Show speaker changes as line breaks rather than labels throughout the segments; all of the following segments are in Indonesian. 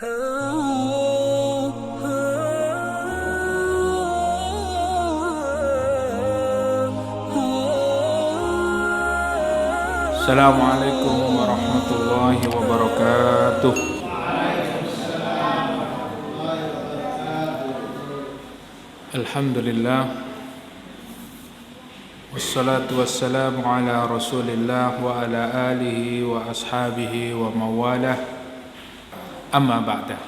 Assalamualaikum warahmatullahi wabarakatuh. Alhamdulillah, wassalatu wassalamu ala rasulillah wa ala alihi wa ashabihi wa mawalah. Amma ba'da.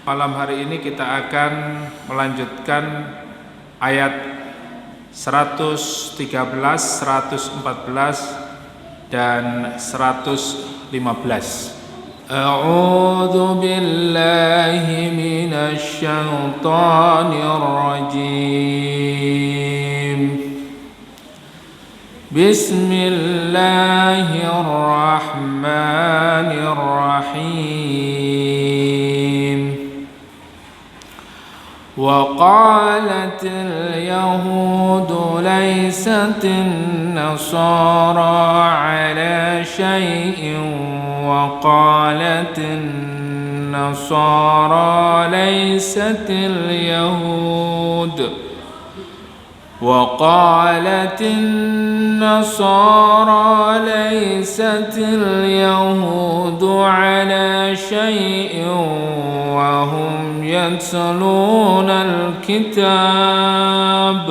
Malam hari ini kita akan melanjutkan ayat 113, 114 dan 115. A'udzu billahi minasy syaithanir rajim. Bismillahirrahmanirrahim. وقالت اليهود ليست النصارى على شيء وقالت النصارى ليست اليهود وقالت النصارى ليست اليهود على شيء وهم يتلون الكتاب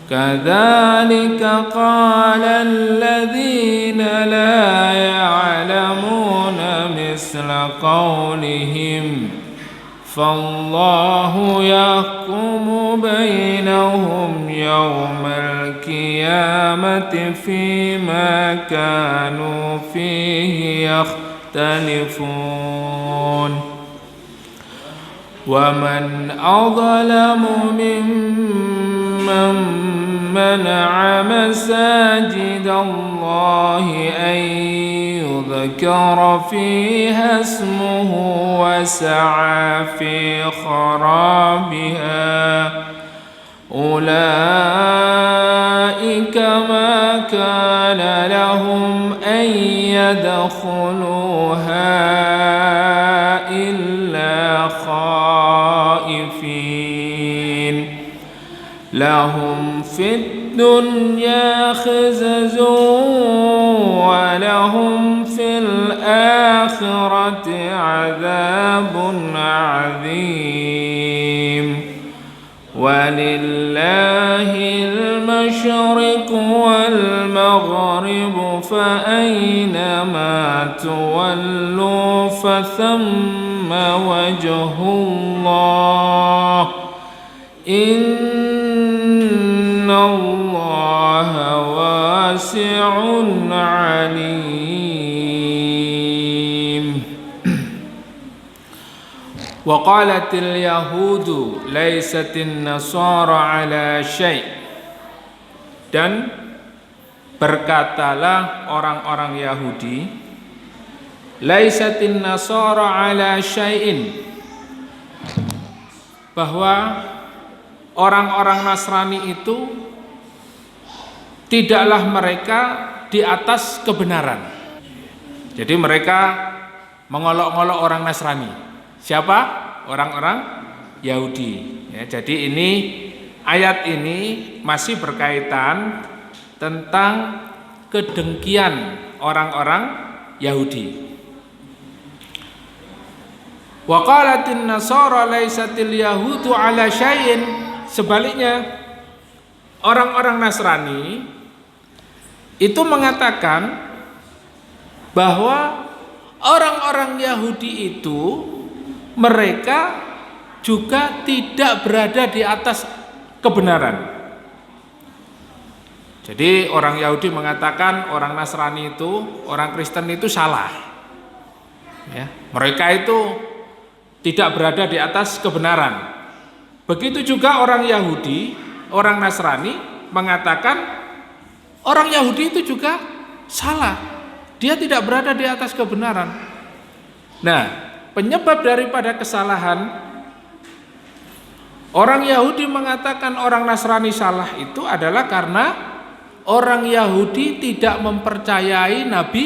كذلك قال الذين لا يعلمون مثل قولهم فالله يحكم بينهم يوم القيامة فيما كانوا فيه يختلفون ومن أظلم ممن منع مساجد الله أن يذكر فيها اسمه وسعى في خرابها أولئك ما كان لهم أن يدخلوها إلا خائفين لهم في الدنيا خزي ولهم في الآخرة عذاب عظيم ولله المشرق والمغرب فأينما تولوا فثم وجه الله إن الله واسع عليم. وقالت اليهود ليست النصارى على شيء. Dan berkatalah orang-orang Yahudi, laisatin nasara ala syai'in, bahwa orang-orang Nasrani itu tidaklah mereka di atas kebenaran. Jadi mereka mengolok-olok orang Nasrani. Siapa? Orang-orang Yahudi. Ya, jadi ini ayat ini masih berkaitan tentang kedengkian orang-orang Yahudi. Wa qalatin nasara laisatil yahudu ala syai'in. Sebaliknya, orang-orang Nasrani itu mengatakan bahwa orang-orang Yahudi itu mereka juga tidak berada di atas kebenaran. Jadi orang Yahudi mengatakan orang Nasrani itu, orang Kristen itu salah. Ya, mereka itu tidak berada di atas kebenaran. Begitu juga orang Yahudi, orang Nasrani mengatakan orang Yahudi itu juga salah. Dia tidak berada di atas kebenaran. Nah, penyebab daripada kesalahan orang Yahudi mengatakan orang Nasrani salah itu adalah karena orang Yahudi tidak mempercayai Nabi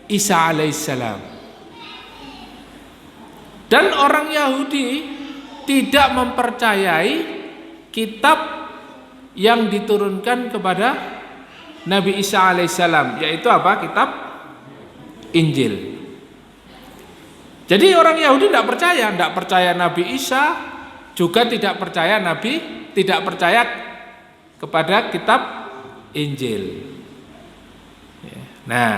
Isa alaihissalam. Dan orang Yahudi tidak mempercayai kitab yang diturunkan kepada Nabi Isa alaihissalam, yaitu apa? Kitab Injil. Jadi orang Yahudi tidak percaya Nabi Isa, juga tidak percaya kepada kitab Injil. Nah,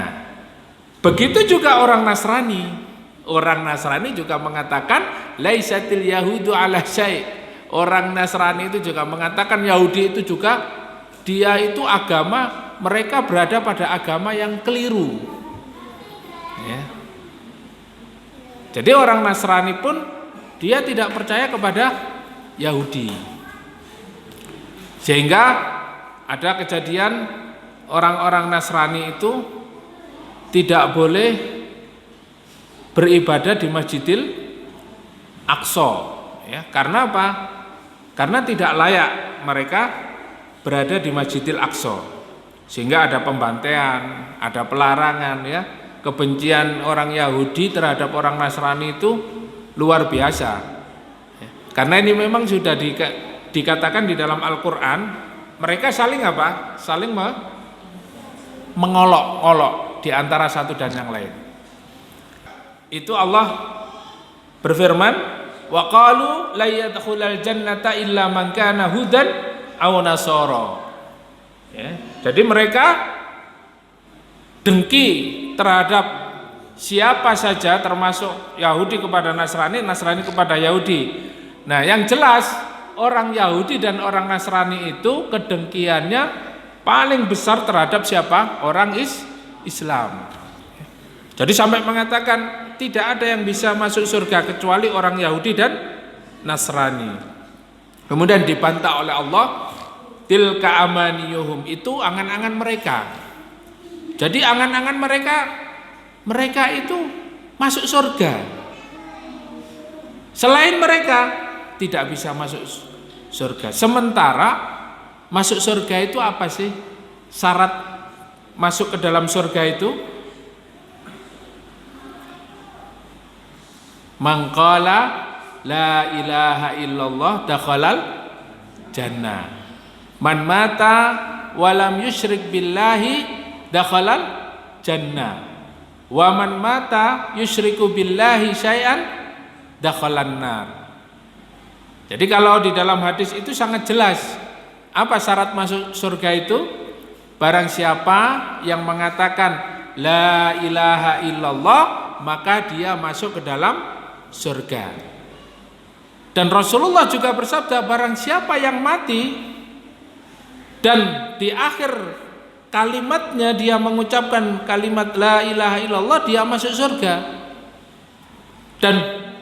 begitu juga orang Nasrani. Orang Nasrani juga mengatakan laisatil yahudu ala syai'. Orang Nasrani itu juga mengatakan Yahudi itu juga dia itu agama, mereka berada pada agama yang keliru. Ya. Jadi orang Nasrani pun dia tidak percaya kepada Yahudi. Sehingga ada kejadian orang-orang Nasrani itu tidak boleh beribadah di Masjidil Aqsa, ya. Karena apa? Karena tidak layak mereka berada di Masjidil Aqsa, sehingga ada pembantaian, ada pelarangan, ya. Kebencian orang Yahudi terhadap orang Nasrani itu luar biasa, ya. Karena ini memang sudah dikatakan di dalam Al-Quran, mereka saling apa? Saling mengolok-olok di antara satu dan yang lain. Itu Allah berfirman, wa qalu la yadkhulul jannata illa man kana hudan aw nasara. Ya, jadi mereka dengki terhadap siapa saja, termasuk Yahudi kepada Nasrani, Nasrani kepada Yahudi. Nah, yang jelas orang Yahudi dan orang Nasrani itu kedengkiannya paling besar terhadap siapa? Orang Islam. Jadi sampai mengatakan tidak ada yang bisa masuk surga kecuali orang Yahudi dan Nasrani. Kemudian dibantah oleh Allah, tilka amaniyuhum, itu angan-angan mereka. Jadi angan-angan mereka itu masuk surga. Selain mereka tidak bisa masuk surga. Sementara masuk surga itu apa sih? Syarat masuk ke dalam surga itu man qala la ilaha illallah dakhalal jannah, man mata walam yusyrik billahi dakhalal jannah, wa man mata yusyriku billahi syai'an dakhalan nar. Jadi kalau di dalam hadis itu sangat jelas apa syarat masuk surga itu. Barang siapa yang mengatakan la ilaha illallah, maka dia masuk ke dalam surga. Dan Rasulullah juga bersabda, barang siapa yang mati dan di akhir kalimatnya dia mengucapkan kalimat la ilaha illallah, dia masuk surga. Dan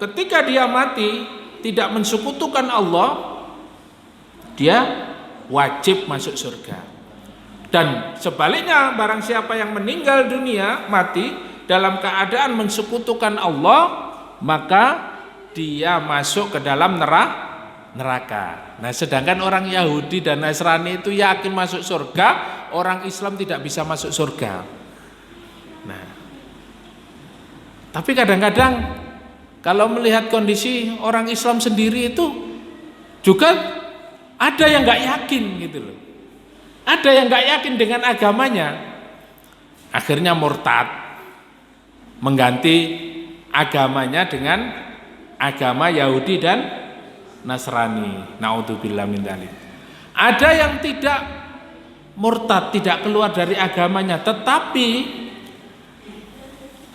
ketika dia mati tidak mensekutukan Allah, dia wajib masuk surga. Dan sebaliknya, barang siapa yang meninggal dunia, mati dalam keadaan mensekutukan Allah, maka dia masuk ke dalam neraka. Nah, sedangkan orang Yahudi dan Nasrani itu yakin masuk surga, orang Islam tidak bisa masuk surga. Nah, tapi kadang-kadang kalau melihat kondisi orang Islam sendiri itu juga ada yang nggak yakin gitu loh. Ada yang nggak yakin dengan agamanya, akhirnya murtad, mengganti agamanya dengan agama Yahudi dan Nasrani. Naudzubillah min dzalik. Ada yang tidak murtad, tidak keluar dari agamanya, tetapi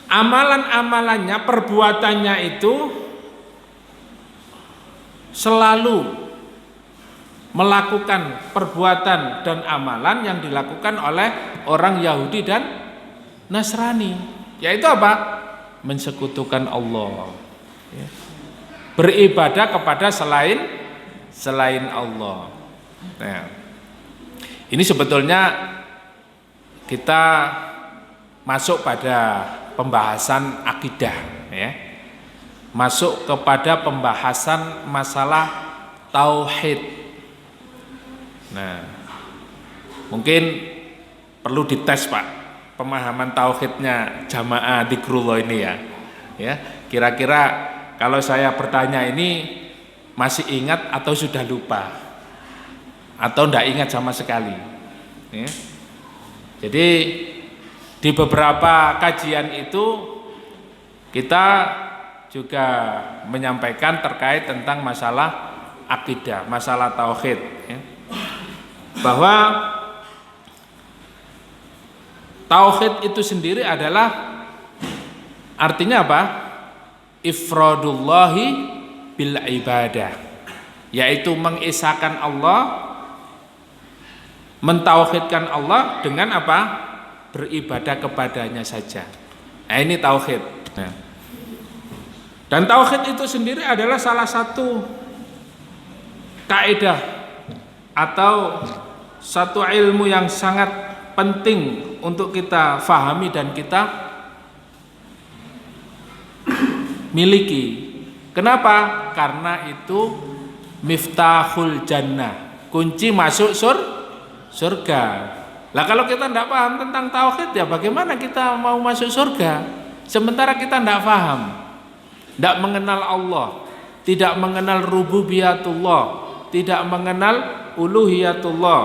amalan-amalannya, perbuatannya itu selalu melakukan perbuatan dan amalan yang dilakukan oleh orang Yahudi dan Nasrani, yaitu apa? Mensekutukan Allah, ya. Beribadah kepada selain Allah. Nah, ini sebetulnya kita masuk pada pembahasan akidah, ya. Masuk kepada pembahasan masalah tauhid. Nah, mungkin perlu dites Pak, pemahaman tauhidnya jamaah Dzikrullah ini ya. Ya, kira-kira kalau saya bertanya ini masih ingat atau sudah lupa atau tidak ingat sama sekali ya. Jadi di beberapa kajian itu kita juga menyampaikan terkait tentang masalah akidah, masalah tauhid ya. Bahwa tauhid itu sendiri adalah artinya apa? Ifradullahi bil ibadah, yaitu mengesahkan Allah, mentauhidkan Allah dengan apa? Beribadah kepadanya saja. Nah, ini tauhid. Nah. Dan tauhid itu sendiri adalah salah satu kaidah atau satu ilmu yang sangat penting untuk kita fahami dan kita miliki. Kenapa? Karena itu miftahul jannah, kunci masuk surga. Lah kalau kita tidak paham tentang tauhid, ya bagaimana kita mau masuk surga? Sementara kita tidak paham, tidak mengenal Allah, tidak mengenal rububiyatullah, tidak mengenal uluhiyatullah,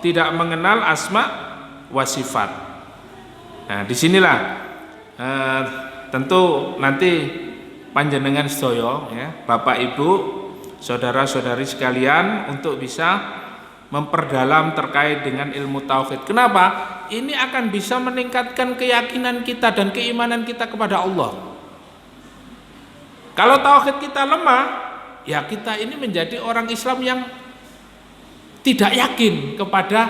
tidak mengenal asma wa sifat. Nah, disinilah tentu nanti panjenengan sedaya ya, Bapak Ibu, saudara-saudari sekalian untuk bisa memperdalam terkait dengan ilmu tauhid. Kenapa? Ini akan bisa meningkatkan keyakinan kita dan keimanan kita kepada Allah. Kalau tauhid kita lemah, ya kita ini menjadi orang Islam yang tidak yakin kepada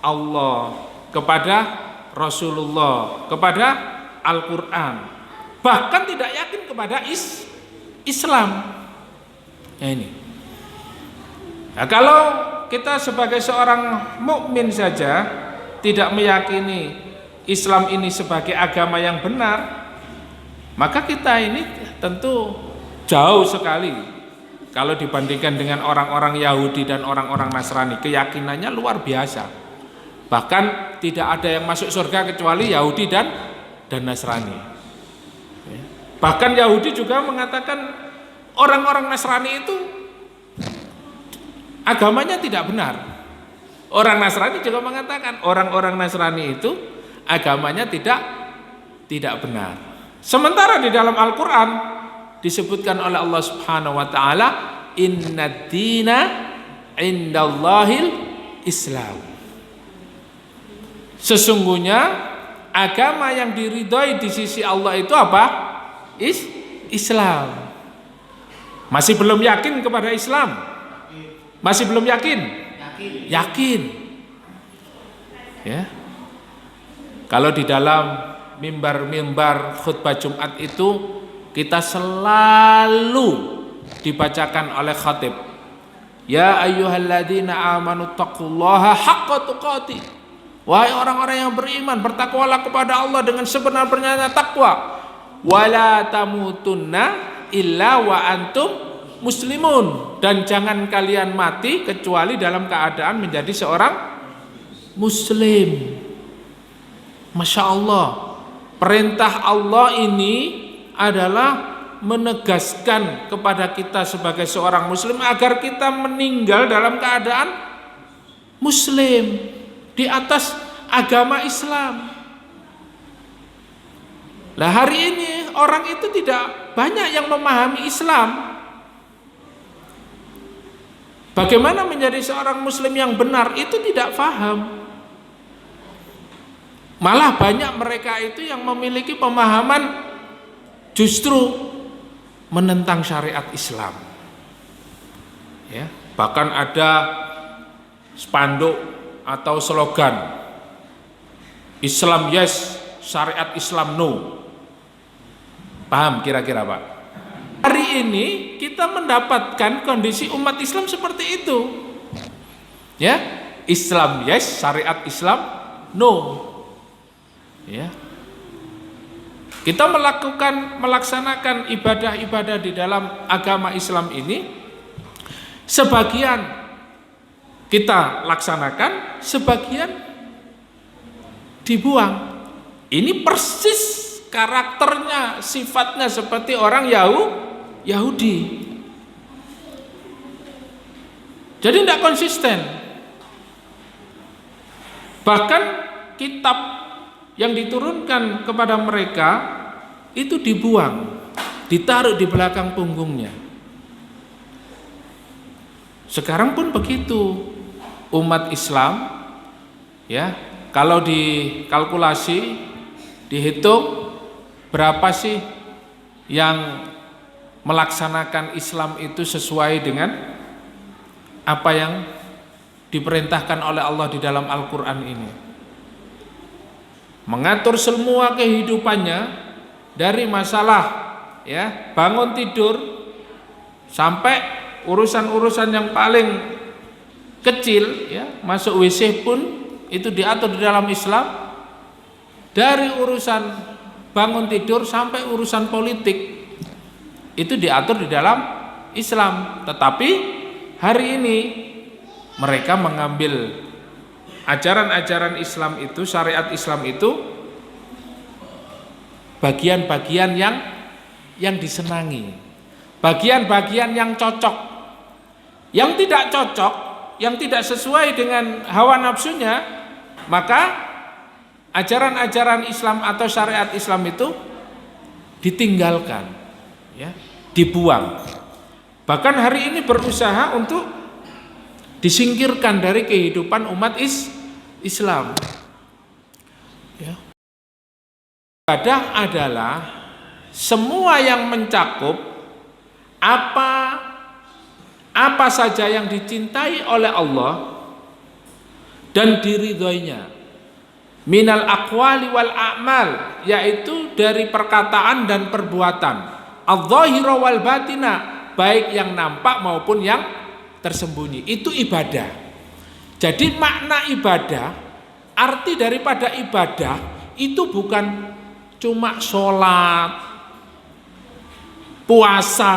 Allah, kepada Rasulullah, kepada Al-Quran, bahkan tidak yakin kepada Islam. Ya ini. Nah, kalau kita sebagai seorang mukmin saja tidak meyakini Islam ini sebagai agama yang benar, maka kita ini tentu jauh sekali kalau dibandingkan dengan orang-orang Yahudi dan orang-orang Nasrani. Keyakinannya luar biasa. Bahkan tidak ada yang masuk surga kecuali Yahudi dan Nasrani. Bahkan Yahudi juga mengatakan orang-orang Nasrani itu agamanya tidak benar. Orang Nasrani juga mengatakan orang-orang Nasrani itu agamanya tidak benar. Sementara di dalam Al-Quran disebutkan oleh Allah Subhanahu wa taala, innad dina indallahil Islam. Sesungguhnya agama yang diridhoi di sisi Allah itu apa? Islam. Masih belum yakin kepada Islam? Masih belum yakin? Yakin. Ya. Kalau di dalam mimbar-mimbar khutbah Jumat itu kita selalu dibacakan oleh khatib, ya ayyuhalladzina amanu taqullaha haqqa tuqatih. Wahai orang-orang yang beriman, bertakwalah kepada Allah dengan sebenar-benarnya takwa. Wala tamutunna illa wa antum muslimun, dan jangan kalian mati kecuali dalam keadaan menjadi seorang muslim. Masya Allah, perintah Allah ini adalah menegaskan kepada kita sebagai seorang muslim agar kita meninggal dalam keadaan muslim, di atas agama Islam. Lah hari ini orang itu tidak banyak yang memahami Islam. Bagaimana menjadi seorang muslim yang benar itu tidak paham. Malah banyak mereka itu yang memiliki pemahaman justru menentang syariat Islam. Ya, bahkan ada spanduk atau slogan, Islam yes, syariat Islam no. Paham kira-kira Pak? Hari ini kita mendapatkan kondisi umat Islam seperti itu. Ya, Islam yes, syariat Islam no. Ya. Kita melaksanakan ibadah-ibadah di dalam agama Islam ini, sebagian kita laksanakan, sebagian dibuang. Ini persis karakternya, sifatnya seperti orang Yahudi. Jadi tidak konsisten. Bahkan kitab yang diturunkan kepada mereka itu dibuang, ditaruh di belakang punggungnya. Sekarang pun begitu. Umat Islam, ya, kalau dikalkulasi, dihitung berapa sih yang melaksanakan Islam itu sesuai dengan apa yang diperintahkan oleh Allah di dalam Al-Quran ini. Mengatur semua kehidupannya dari masalah, ya, bangun tidur sampai urusan-urusan yang paling kecil, ya, masuk WC pun itu diatur di dalam Islam. Dari urusan bangun tidur sampai urusan politik itu diatur di dalam Islam. Tetapi hari ini mereka mengambil ajaran-ajaran Islam itu, syariat Islam itu bagian-bagian yang disenangi, bagian-bagian yang cocok. Yang tidak cocok, yang tidak sesuai dengan hawa nafsunya, maka ajaran-ajaran Islam atau syariat Islam itu ditinggalkan, ya, dibuang. Bahkan hari ini berusaha untuk disingkirkan dari kehidupan umat Islam. Ya. Ibadah adalah semua yang mencakup apa saja yang dicintai oleh Allah dan diridhoinya, minal aqwali wal a'mal, yaitu dari perkataan dan perbuatan, adh-dhahira wal batina, baik yang nampak maupun yang tersembunyi, itu ibadah. Jadi makna ibadah, arti daripada ibadah itu bukan cuma sholat, puasa,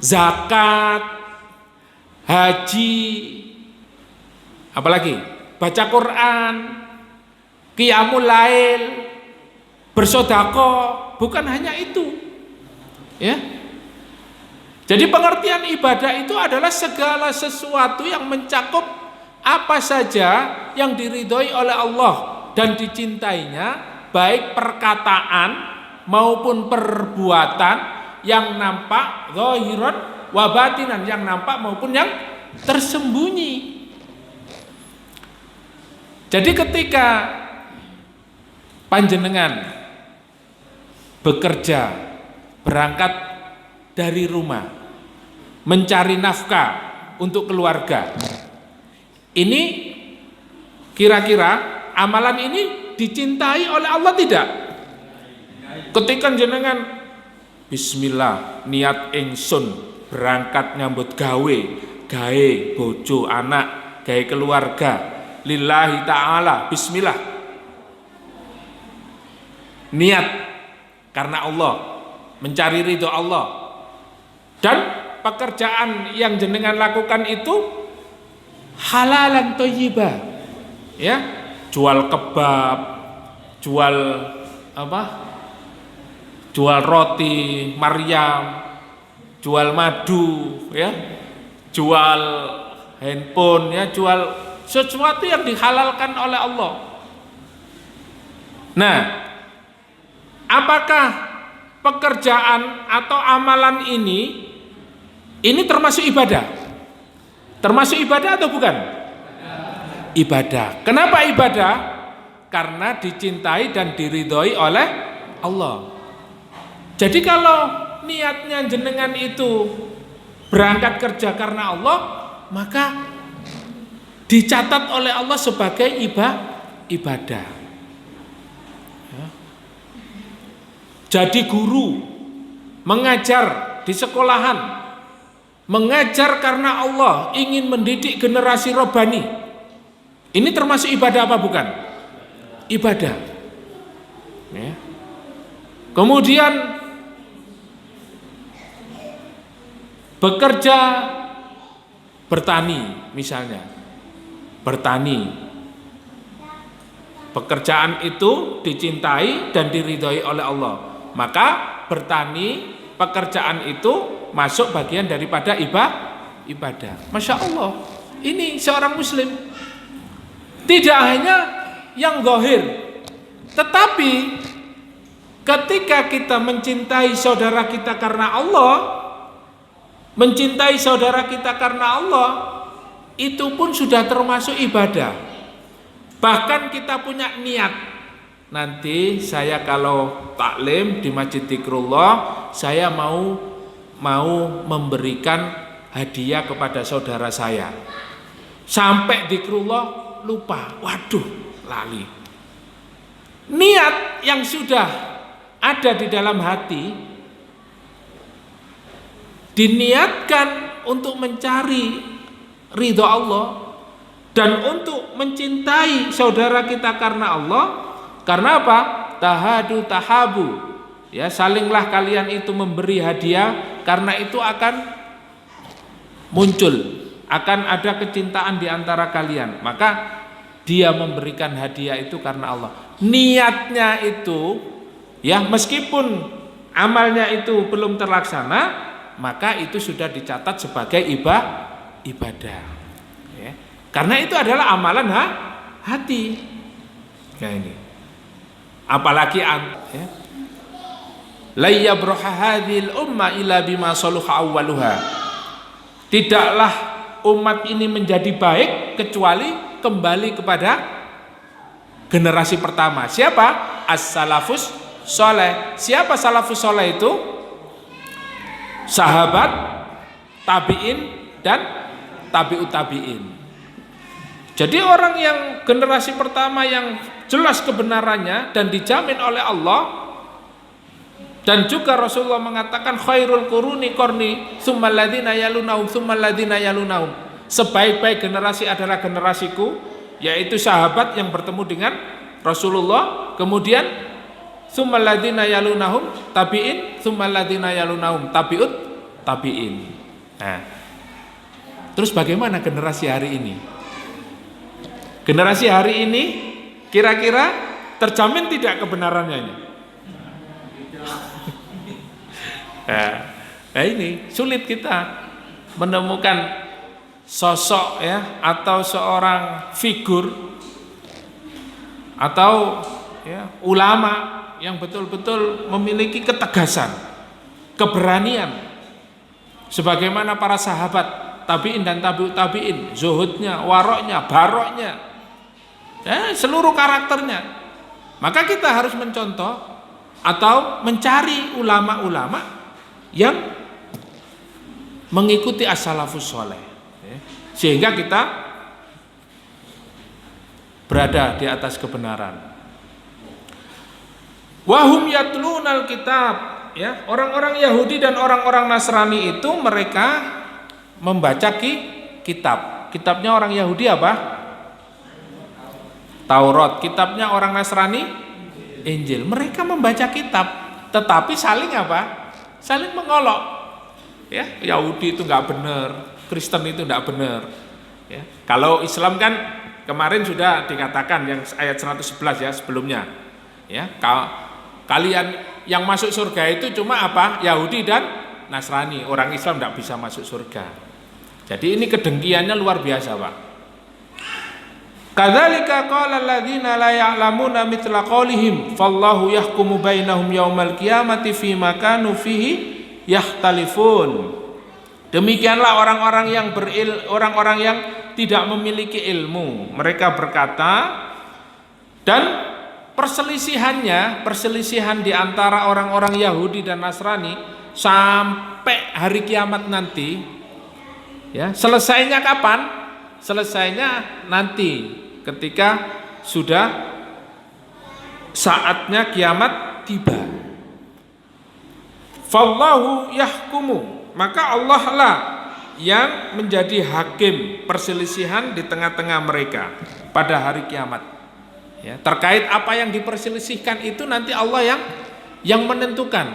zakat, haji, apalagi baca Quran, qiyamul lail, bersedekah, bukan hanya itu, ya. Jadi pengertian ibadah itu adalah segala sesuatu yang mencakup apa saja yang diridhoi oleh Allah dan dicintainya, baik perkataan maupun perbuatan, yang nampak zahiran wa batinan, yang nampak maupun yang tersembunyi. Jadi ketika panjenengan bekerja, berangkat dari rumah, mencari nafkah untuk keluarga, ini kira-kira amalan ini dicintai oleh Allah tidak? Ketika jenengan bismillah, niat ingsun berangkat nyambut gawe bojo anak, gawe keluarga lillahi ta'ala, bismillah, niat karena Allah, mencari ridho Allah, dan pekerjaan yang jenengan lakukan itu halalan thayyibah, ya, jual kebab, jual jual roti Maryam, jual madu, ya, jual handphone, ya, jual sesuatu yang dihalalkan oleh Allah. Nah, apakah pekerjaan atau amalan ini termasuk ibadah? Termasuk ibadah atau bukan? Ibadah. Kenapa ibadah? Karena dicintai dan diridhoi oleh Allah. Jadi kalau niatnya jenengan itu berangkat kerja karena Allah, maka dicatat oleh Allah sebagai ibadah. Ya. Jadi guru, mengajar di sekolahan, mengajar karena Allah, ingin mendidik generasi robbani, ini termasuk ibadah apa bukan? Ibadah. Ya. Kemudian bekerja, bertani misalnya, bertani, pekerjaan itu dicintai dan diridhoi oleh Allah, maka bertani, pekerjaan itu masuk bagian daripada ibadah. Masya Allah, ini seorang muslim. Tidak hanya yang zahir, tetapi ketika kita mencintai saudara kita karena Allah, mencintai saudara kita karena Allah, itu pun sudah termasuk ibadah. Bahkan kita punya niat, nanti saya kalau taklim di Masjid Dzikrullah, saya mau memberikan hadiah kepada saudara saya. Sampai Dzikrullah lupa, waduh, lali. Niat yang sudah ada di dalam hati diniatkan untuk mencari ridho Allah dan untuk mencintai saudara kita karena Allah. Karena apa? Tahadu tahabu. Ya, salinglah kalian itu memberi hadiah, karena itu akan muncul, akan ada kecintaan di antara kalian. Maka dia memberikan hadiah itu karena Allah. Niatnya itu, ya, meskipun amalnya itu belum terlaksana, maka itu sudah dicatat sebagai ibadah. Ya. Karena itu adalah amalan hati. Kayak ini. Apalagi ya. La yabraha hadhil umma illa bima saluha awwaluha. Tidaklah umat ini menjadi baik kecuali kembali kepada generasi pertama. Siapa? As-salafus soleh. Siapa salafus soleh itu? Sahabat, tabi'in, dan tabi'ut tabi'in. Jadi orang yang generasi pertama yang jelas kebenarannya dan dijamin oleh Allah, dan juga Rasulullah mengatakan khairul quruni qarni tsummal ladzina yalunahum tsummal ladzina yalunahum. Sebaik-baik generasi adalah generasiku, yaitu sahabat yang bertemu dengan Rasulullah, kemudian tsummal ladzina yalunahum tabi'in, tsummal ladzina yalunahum tabi'ut tabi'in. Nah, terus bagaimana generasi hari ini? Generasi hari ini kira-kira terjamin tidak kebenarannya ini? Nah, ini sulit kita menemukan sosok, ya, atau seorang figur atau, ya, ulama yang betul-betul memiliki ketegasan, keberanian sebagaimana para sahabat tabi'in dan tabi'ut tabi'in, zuhudnya, waroknya, baroknya, ya, seluruh karakternya. Maka kita harus mencontoh atau mencari ulama-ulama yang mengikuti as-salafus soleh, ya, sehingga kita berada di atas kebenaran. Wahum yatlunal kitab, ya, orang-orang Yahudi dan orang-orang Nasrani itu mereka membaca kitab. Kitabnya orang Yahudi apa? Taurat. Kitabnya orang Nasrani Injil. Mereka membaca kitab, tetapi saling apa? Saling mengolok. Ya, Yahudi itu nggak benar, Kristen itu nggak benar. Ya. Kalau Islam kan kemarin sudah dikatakan yang ayat 111, ya, sebelumnya. Ya, kalian yang masuk surga itu cuma apa? Yahudi dan Nasrani. Orang Islam nggak bisa masuk surga. Jadi ini kedengkiannya luar biasa, Pak. Kadzalika qala alladziina la ya'lamuuna mithla qaulihim fallahu yahkumu bainahum yaumal qiyamati fima kanu fihi yakhtalifun. Demikianlah orang-orang yang tidak memiliki ilmu. Mereka berkata, dan perselisihan di antara orang-orang Yahudi dan Nasrani sampai hari kiamat nanti, ya, selesainya kapan? Selesainya nanti ketika sudah saatnya kiamat tiba. Fallahu yahkumu, maka Allah lah yang menjadi hakim perselisihan di tengah-tengah mereka pada hari kiamat. Ya, terkait apa yang diperselisihkan itu nanti Allah yang menentukan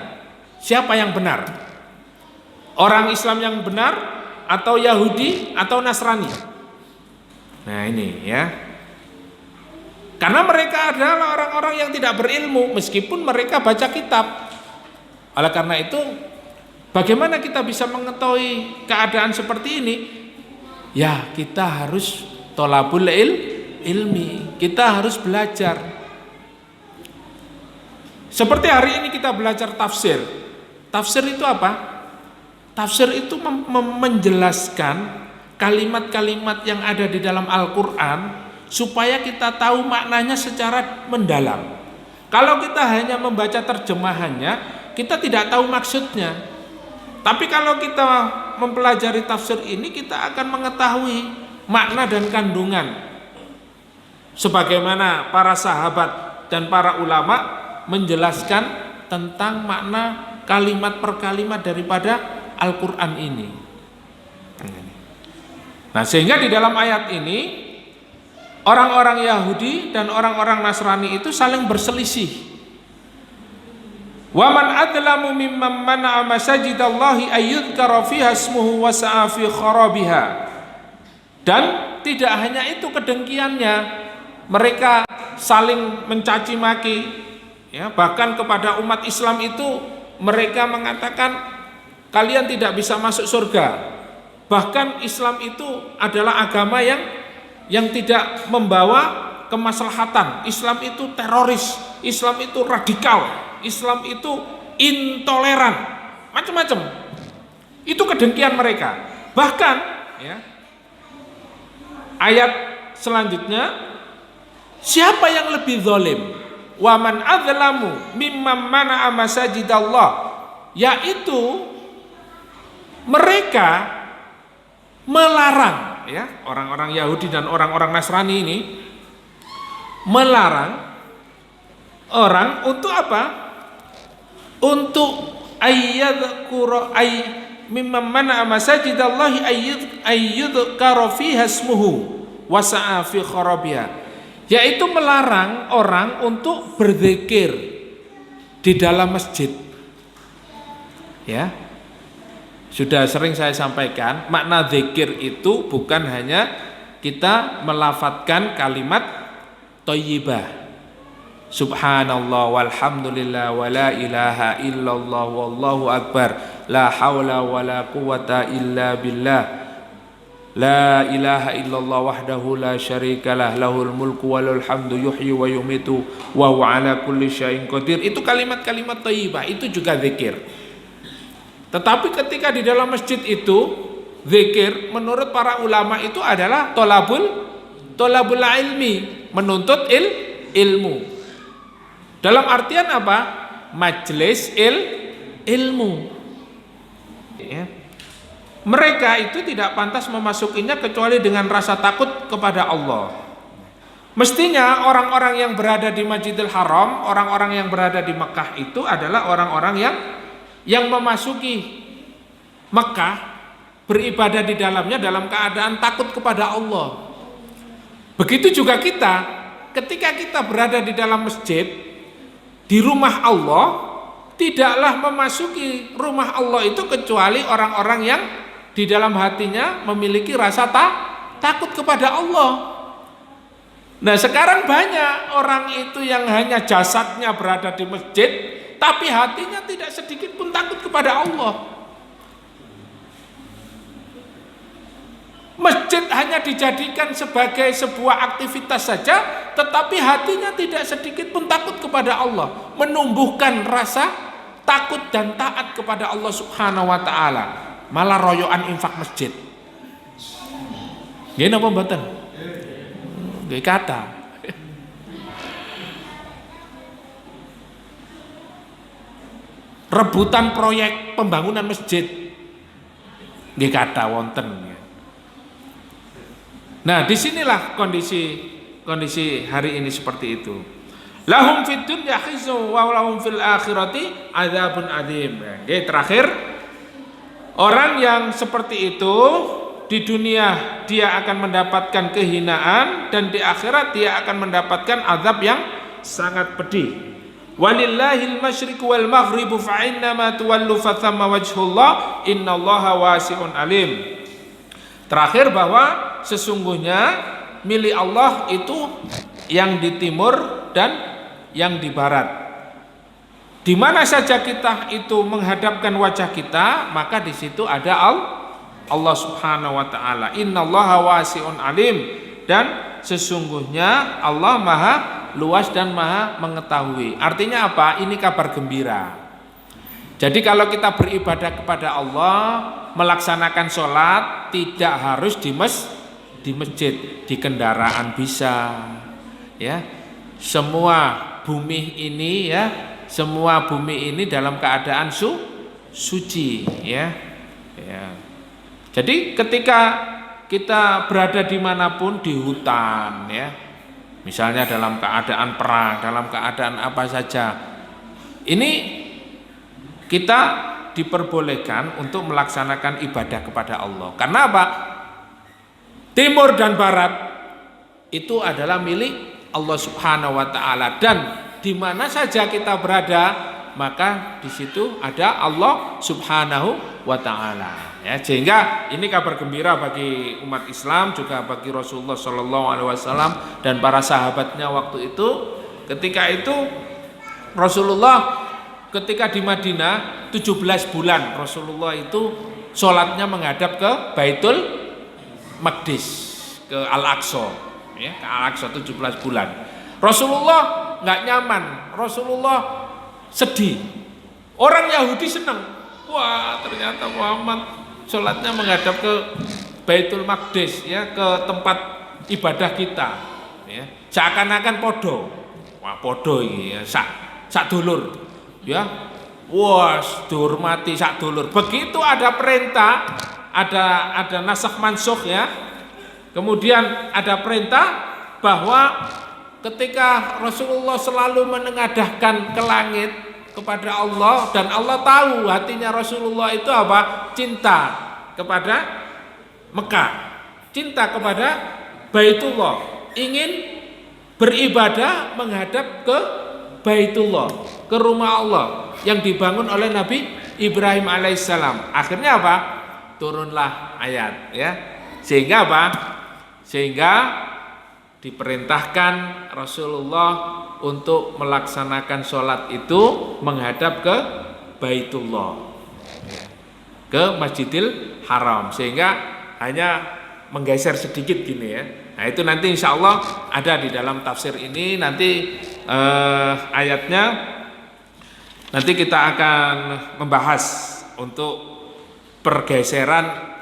siapa yang benar. Orang Islam yang benar atau Yahudi atau Nasrani. Nah ini, ya, karena mereka adalah orang-orang yang tidak berilmu meskipun mereka baca kitab. Oleh karena itu Bagaimana kita bisa mengetahui keadaan seperti ini? Ya, kita harus tolabul ilmi, kita harus belajar. Seperti hari ini kita belajar tafsir. Tafsir itu apa? Tafsir itu menjelaskan kalimat-kalimat yang ada di dalam Al-Quran supaya kita tahu maknanya secara mendalam. Kalau kita hanya membaca terjemahannya, kita tidak tahu maksudnya. Tapi kalau kita mempelajari tafsir ini, kita akan mengetahui makna dan kandungan. Sebagaimana para sahabat dan para ulama menjelaskan tentang makna kalimat per kalimat daripada Al-Quran ini. Nah, sehingga di dalam ayat ini orang-orang Yahudi dan orang-orang Nasrani itu saling berselisih. Wa man adlamu mimman mana'a masajidallahi ayyudhkara fiha ismuhu wa sa'a fi kharabiha. Dan tidak hanya itu kedengkiannya, mereka saling mencaci maki, ya, bahkan kepada umat Islam itu mereka mengatakan kalian tidak bisa masuk surga. Bahkan Islam itu adalah agama yang tidak membawa kemaslahatan. Islam itu teroris, Islam itu radikal, Islam itu intoleran, macam-macam. Itu kedengkian mereka. Bahkan ya, ayat selanjutnya, siapa yang lebih zalim? Wa man adzlamu mimman mana'a masajidallah, yaitu mereka melarang, ya, orang-orang Yahudi dan orang-orang Nasrani ini melarang orang untuk apa? Untuk ayyadhkura mimman mana'a masajidallahi ayyudhkara fiha ismuhu wa sa'a fi kharabiha, yaitu melarang orang untuk berzikir di dalam masjid. Ya, sudah sering saya sampaikan, makna zikir itu bukan hanya kita melafadzkan kalimat thayyibah, subhanallah walhamdulillah wa la ilaha illallah wallahu akbar, la haula wa la quwata illa billah, la ilaha illallah wahdahu la syarikalah, lahul mulku wa lahul hamdu yuhyi wa yumitu wa huwa ala kulli syai'in qadir. Itu kalimat-kalimat thayyibah, itu juga zikir. Tetapi ketika di dalam masjid itu zikir menurut para ulama itu adalah tolabul ilmi, menuntut ilmu. Dalam artian apa? Majelis ilmu. Ya. Mereka itu tidak pantas memasukinya kecuali dengan rasa takut kepada Allah. Mestinya orang-orang yang berada di Masjidil Haram, orang-orang yang berada di Mekah itu adalah orang-orang yang memasuki Mekah, beribadah di dalamnya dalam keadaan takut kepada Allah. Begitu juga kita, ketika kita berada di dalam masjid, di rumah Allah, tidaklah memasuki rumah Allah itu kecuali orang-orang yang di dalam hatinya memiliki rasa takut kepada Allah. Nah, sekarang banyak orang itu yang hanya jasadnya berada di masjid, tapi hatinya tidak sedikit pun takut kepada Allah. Masjid hanya dijadikan sebagai sebuah aktivitas saja, tetapi hatinya tidak sedikit pun takut kepada Allah, menumbuhkan rasa takut dan taat kepada Allah Subhanahu wa taala. Malah royoan infak masjid. Nggih napa mboten? Nggih kata. Rebutan proyek pembangunan masjid. Nggih kata wonten. Nah, disinilah kondisi hari ini seperti itu. Lahum fid dunya khizyun wa lahum fil akhirati adzabun adzim. Oke, terakhir, orang yang seperti itu di dunia dia akan mendapatkan kehinaan dan di akhirat dia akan mendapatkan azab yang sangat pedih. Walillahil masyriqu wal maghribu fa innama tuwallu fa thamma wajhullah innallaha wasi'un alim. Terakhir, bahwa sesungguhnya milik Allah itu yang di timur dan yang di barat. Di mana saja kita itu menghadapkan wajah kita, maka di situ ada Allah Subhanahu wa taala. Innallaha wasi'un alim, dan sesungguhnya Allah Maha luas dan Maha mengetahui. Artinya apa? Ini kabar gembira. Jadi kalau kita beribadah kepada Allah, melaksanakan sholat, tidak harus di masjid, di kendaraan bisa, ya. Semua bumi ini, ya, semua bumi ini dalam keadaan suci, ya. Jadi ketika kita berada dimanapun, di hutan, ya, misalnya dalam keadaan perang, dalam keadaan apa saja, ini kita diperbolehkan untuk melaksanakan ibadah kepada Allah. Karena apa? Timur dan barat itu adalah milik Allah Subhanahu wa taala, dan di mana saja kita berada, maka di situ ada Allah Subhanahu wa taala. Ya, sehingga ini kabar gembira bagi umat Islam, juga bagi Rasulullah Shallallahu alaihi wasallam dan para sahabatnya waktu itu. Ketika itu Rasulullah ketika di Madinah 17 bulan Rasulullah itu sholatnya menghadap ke Baitul Maqdis, ke Al-Aqsa, ya, ke Al-Aqsa 17 bulan. Rasulullah nggak nyaman, Rasulullah sedih. Orang Yahudi senang, wah ternyata Muhammad sholatnya menghadap ke Baitul Maqdis, ya, ke tempat ibadah kita, ya. Seakan-akan podo, wah podo ini, ya, sak dulur, ya, wah dihormati sak dulur. Begitu ada perintah, ada nasakh mansukh, ya. Kemudian ada perintah bahwa ketika Rasulullah selalu menengadahkan ke langit kepada Allah, dan Allah tahu hatinya Rasulullah itu apa? Cinta kepada Mekah, cinta kepada Baitullah, ingin beribadah menghadap ke Baitullah, ke rumah Allah yang dibangun oleh Nabi Ibrahim alaihissalam. Akhirnya apa? Turunlah ayat, ya. Sehingga apa? Sehingga diperintahkan Rasulullah untuk melaksanakan sholat itu menghadap ke Baitullah, ke Masjidil Haram, sehingga hanya menggeser sedikit gini, ya. Nah itu nanti insya Allah ada di dalam tafsir ini, nanti ayatnya nanti kita akan membahas untuk pergeseran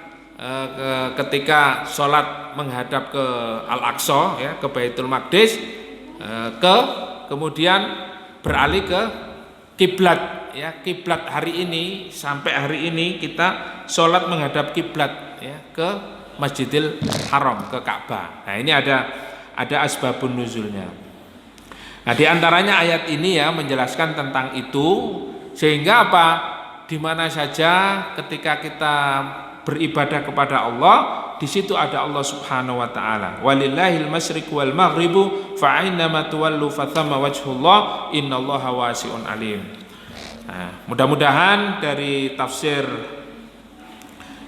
ketika sholat menghadap ke Al-Aqsa, ya, ke Baitul Maqdis, kemudian beralih ke kiblat, ya. Kiblat hari ini, sampai hari ini kita sholat menghadap kiblat, ya, ke Masjidil Haram, ke Ka'bah. Nah ini ada asbabun nuzulnya. Nah di antaranya ayat ini, ya, menjelaskan tentang itu, sehingga apa? Di mana saja ketika kita beribadah kepada Allah, di situ ada Allah Subhanahu wa taala. Walillahil masyriq wal maghribu fa aynama tuwallu fathamma wajhullah innallaha wasi'un alim. Nah, mudah-mudahan dari tafsir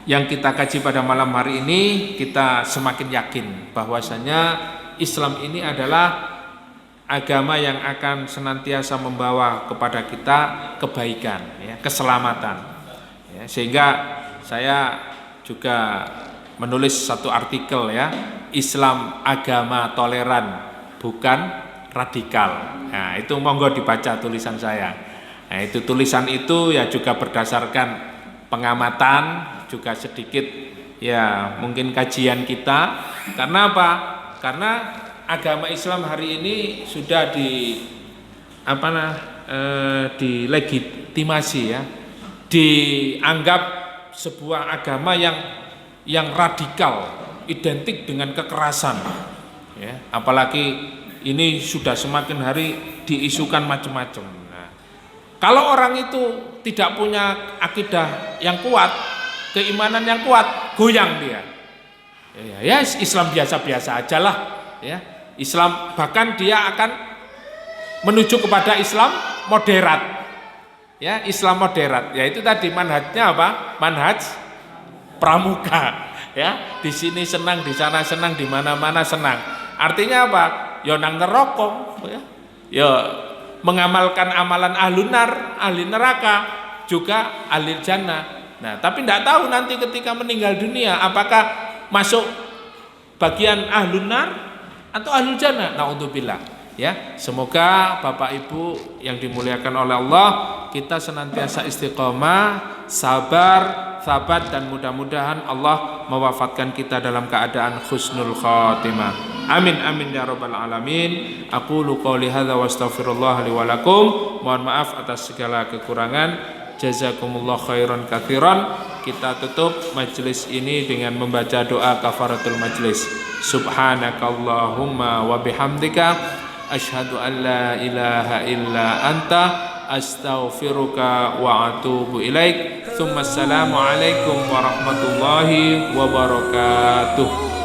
yang kita kaji pada malam hari ini kita semakin yakin bahwasanya Islam ini adalah agama yang akan senantiasa membawa kepada kita kebaikan, ya, keselamatan, ya, sehingga saya juga menulis satu artikel, ya, Islam agama toleran bukan radikal. Nah itu monggo dibaca tulisan saya. Nah itu tulisan itu ya juga berdasarkan pengamatan, juga sedikit ya mungkin kajian kita. Karena apa? Karena agama Islam hari ini sudah dilegitimasi, ya, dianggap sebuah agama yang radikal, identik dengan kekerasan, ya. Apalagi ini sudah semakin hari diisukan macam-macam. Nah, kalau orang itu tidak punya akidah yang kuat, keimanan yang kuat, goyang dia. Ya Islam biasa-biasa aja lah, ya. Islam bahkan dia akan menuju kepada Islam moderat. Ya, Islam moderat, yaitu tadi manhajnya apa? Manhaj pramuka, ya. Di sini senang, di sana senang, di mana-mana senang. Artinya apa? Ya nang neraka, ya. Ya mengamalkan amalan ahlun nar, ahli neraka, juga ahli jannah. Nah, tapi tidak tahu nanti ketika meninggal dunia apakah masuk bagian ahlun nar atau ahlul jannah. Naudzubillah. Ya, semoga Bapak Ibu yang dimuliakan oleh Allah, kita senantiasa istiqomah, sabar, sabat, dan mudah-mudahan Allah mewafatkan kita dalam keadaan husnul khatimah. Amin amin ya rabbal alamin. Aqulu qouli hadza wa astaghfirullah li wa lakum. Mohon maaf atas segala kekurangan. Jazakumullah khairan katsiran. Kita tutup majelis ini dengan membaca doa kafaratul majelis. Subhanakallahumma wa bihamdika asyhadu an la ilaha illa anta astaghfiruka wa atubu ilaik. Tsumma assalamu alaikum warahmatullahi wabarakatuh.